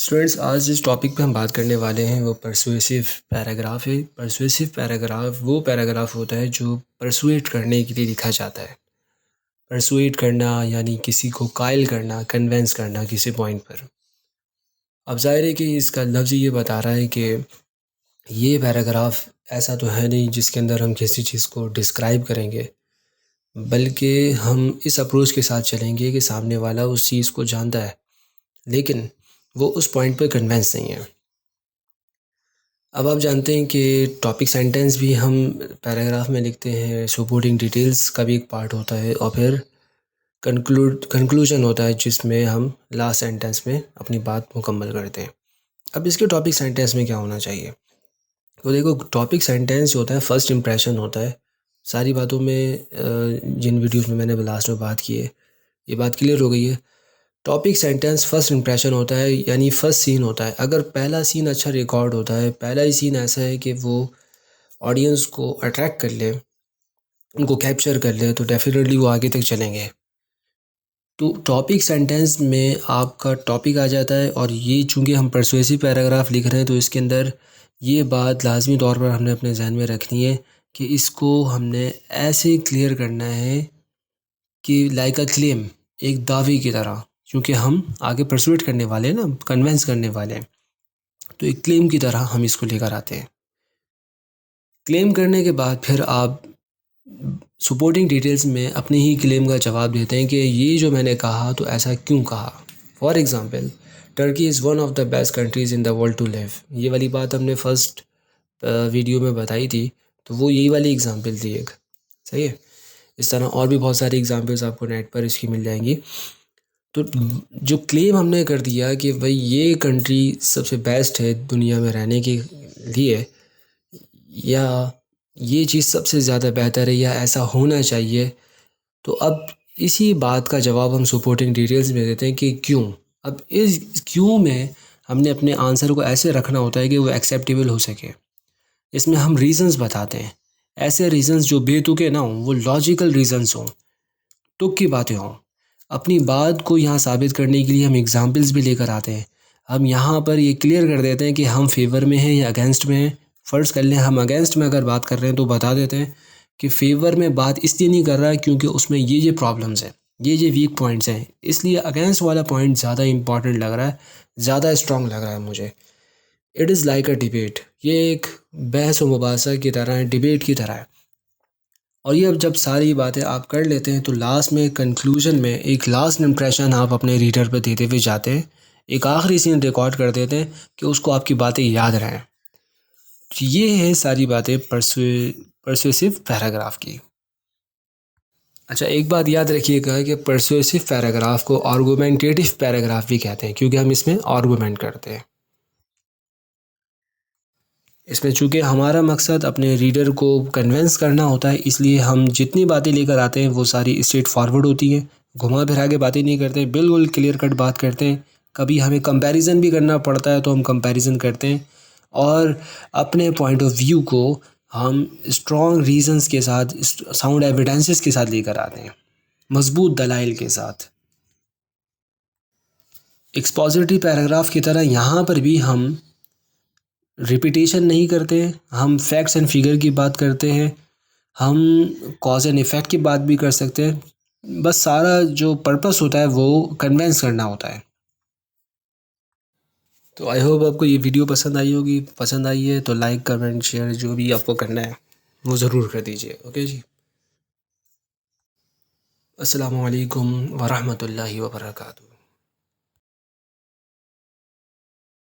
Students, आज जिस topic पे हम बात करने वाले हैं वो परसुएसिव पैराग्राफ है। परसुएसिव पैराग्राफ वो पैराग्राफ होता है जो परसुएट करने के लिए लिखा जाता है। परसुएट करना यानी किसी को कायल करना, कन्वेंस करना किसी पॉइंट पर। अब ज़ाहिर है कि इसका लफ्ज़ ये बता रहा है कि ये पैराग्राफ ऐसा तो है नहीं जिसके अंदर हम किसी चीज़ को डिस्क्राइब करेंगे, बल्कि हम इस अप्रोच के साथ चलेंगे कि सामने वाला उस चीज़ को जानता है लेकिन वो उस पॉइंट पर कन्वेंस नहीं है। अब आप जानते हैं कि टॉपिक सेंटेंस भी हम पैराग्राफ में लिखते हैं, सपोर्टिंग डिटेल्स का भी एक पार्ट होता है और फिर कंक्लूजन होता है जिसमें हम लास्ट सेंटेंस में अपनी बात मुकम्मल करते हैं। अब इसके टॉपिक सेंटेंस में क्या होना चाहिए? तो देखो, टॉपिक सेंटेंस होता है फर्स्ट इंप्रेशन होता है। सारी बातों में जिन वीडियोस में मैंने लास्ट में बात की है ये बात क्लियर हो गई है। टॉपिक सेंटेंस फर्स्ट इंप्रेशन होता है, यानी फर्स्ट सीन होता है। अगर पहला सीन अच्छा रिकॉर्ड होता है, पहला ही सीन ऐसा है कि वो ऑडियंस को अट्रैक्ट कर ले, उनको कैप्चर कर ले, तो डेफिनेटली वो आगे तक चलेंगे। तो टॉपिक सेंटेंस में आपका टॉपिक आ जाता है और ये चूँकि हम परसुएसिव पैराग्राफ लिख रहे हैं तो इसके अंदर ये बात लाजमी तौर पर हमने अपने जहन में रखनी है कि इसको हमने ऐसे क्लियर करना है कि लाइक अ क्लेम, एक दावे की तरह, क्योंकि हम आगे परसुएट करने वाले हैं ना, कन्वेंस करने वाले हैं, तो एक क्लेम की तरह हम इसको लेकर आते हैं। क्लेम करने के बाद फिर आप सपोर्टिंग डिटेल्स में अपने ही क्लेम का जवाब देते हैं कि ये जो मैंने कहा तो ऐसा क्यों कहा। For example, Turkey is one of the best countries in the world to live. ये वाली बात हमने फर्स्ट वीडियो में बताई थी, तो वो यही वाली एग्ज़ाम्पल थी एक। सही है। इस तरह और भी बहुत सारी एग्ज़ाम्पल्स आपको नेट पर इसकी मिल जाएंगी। तो जो क्लेम हमने कर दिया कि भाई ये कंट्री सबसे बेस्ट है दुनिया में रहने के लिए, या ये चीज़ सबसे ज़्यादा बेहतर है, या ऐसा होना चाहिए, तो अब इसी बात का जवाब हम सपोर्टिंग डिटेल्स में देते हैं कि क्यों। अब इस क्यों में हमने अपने आंसर को ऐसे रखना होता है कि वो एक्सेप्टेबल हो सके। इसमें हम रीज़न्स बताते हैं, ऐसे रीज़न्स जो बेतुके ना हों, वो लॉजिकल रीज़न्स हों, तुक की बातें हों। अपनी बात को यहाँ साबित करने के लिए हम एग्जाम्पल्स भी लेकर आते हैं। हम यहाँ पर ये क्लियर कर देते हैं कि हम फेवर में हैं या अगेंस्ट में हैं। फ़र्ज़ कर लें हम अगेंस्ट में अगर बात कर रहे हैं तो बता देते हैं कि फेवर में बात इसलिए नहीं कर रहा है क्योंकि उसमें ये प्रॉब्लम्स हैं, ये वीक पॉइंट्स हैं, इसलिए अगेंस्ट वाला पॉइंट ज़्यादा इंपॉर्टेंट लग रहा है, ज़्यादा स्ट्रॉन्ग लग रहा है मुझे। It is like a debate, ये एक बहस व मुबासा की तरह है, डिबेट की तरह है। और ये अब जब सारी बातें आप कर लेते हैं तो लास्ट में कंक्लूजन में एक लास्ट इंप्रेशन आप अपने रीडर पर देते हुए जाते हैं, एक आखिरी सीन रिकॉर्ड कर देते हैं कि उसको आपकी बातें याद रहें। तो ये है सारी बातें परसुएसिव पैराग्राफ की। अच्छा, एक बात याद रखिएगा कि परसुएसिव पैराग्राफ को आर्गुमेंटेटिव पैराग्राफ भी कहते हैं क्योंकि हम इसमें आर्गुमेंट करते हैं। इसमें चूँकि हमारा मकसद अपने रीडर को कन्विंस करना होता है, इसलिए हम जितनी बातें लेकर आते हैं वो सारी स्ट्रेट फॉरवर्ड होती हैं, घुमा फिरा के बातें नहीं करते, बिल्कुल क्लियर कट बात करते हैं। कभी हमें कंपैरिजन भी करना पड़ता है तो हम कंपैरिजन करते हैं, और अपने पॉइंट ऑफ व्यू को हम स्ट्रॉन्ग रीजंस के साथ, साउंड एविडेंसेस के साथ लेकर आते हैं, मजबूत दलाइल के साथ। एक्सपोजिटरी पैराग्राफ की तरह यहाँ पर भी हम रिपीटेशन नहीं करते, हम फैक्ट्स एंड फिगर की बात करते हैं, हम कॉज एंड इफ़ेक्ट की बात भी कर सकते हैं। बस सारा जो पर्पस होता है वो कन्वेंस करना होता है। तो आई होप आपको ये वीडियो पसंद आई होगी। पसंद आई है तो लाइक, कमेंट, शेयर जो भी आपको करना है वो ज़रूर कर दीजिए। ओके जी, अस्सलामु अलैकुम वरहमतुल्लाहि वबरकातुहू।